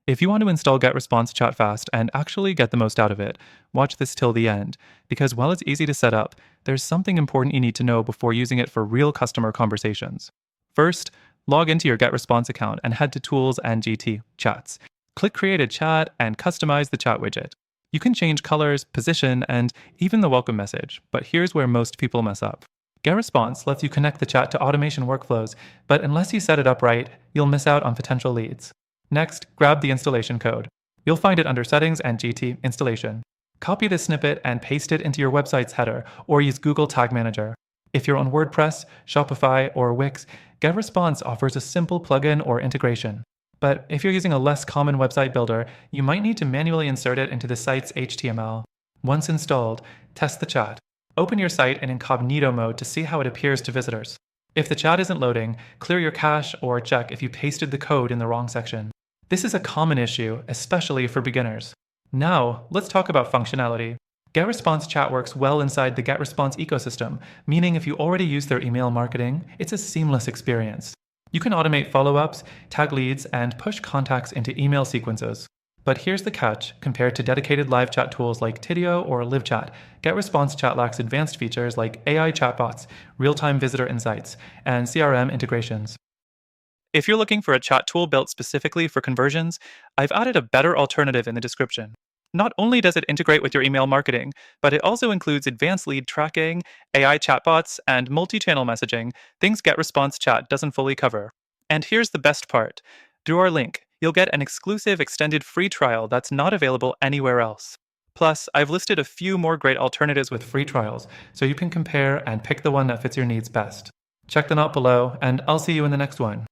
If you want to install GetResponse Chat fast and actually get the most out of it, watch this till the end, because while it's easy to set up, there's something important you need to know before using it for real customer conversations. First, log into your GetResponse account and head to Tools and GT Chats. Click Create a Chat and customize the chat widget. You can change colors, position, and even the welcome message, but here's where most people mess up. GetResponse lets you connect the chat to automation workflows, but unless you set it up right, you'll miss out on potential leads. Next, grab the installation code. You'll find it under Settings and GT Installation. Copy this snippet and paste it into your website's header, or use Google Tag Manager. If you're on WordPress, Shopify, or Wix, GetResponse offers a simple plugin or integration. But if you're using a less common website builder, you might need to manually insert it into the site's HTML. Once installed, test the chat. Open your site in incognito mode to see how it appears to visitors. If the chat isn't loading, clear your cache or check if you pasted the code in the wrong section. This is a common issue, especially for beginners. Now, let's talk about functionality. GetResponse Chat works well inside the GetResponse ecosystem, meaning if you already use their email marketing, it's a seamless experience. You can automate follow-ups, tag leads, and push contacts into email sequences. But here's the catch: compared to dedicated live chat tools like Tidio or LiveChat, GetResponse Chat lacks advanced features like AI chatbots, real-time visitor insights, and CRM integrations. If you're looking for a chat tool built specifically for conversions, I've added a better alternative in the description. Not only does it integrate with your email marketing, but it also includes advanced lead tracking, AI chatbots, and multi-channel messaging, things GetResponse Chat doesn't fully cover. And here's the best part. Through our link, you'll get an exclusive extended free trial that's not available anywhere else. Plus, I've listed a few more great alternatives with free trials, so you can compare and pick the one that fits your needs best. Check them out below, and I'll see you in the next one.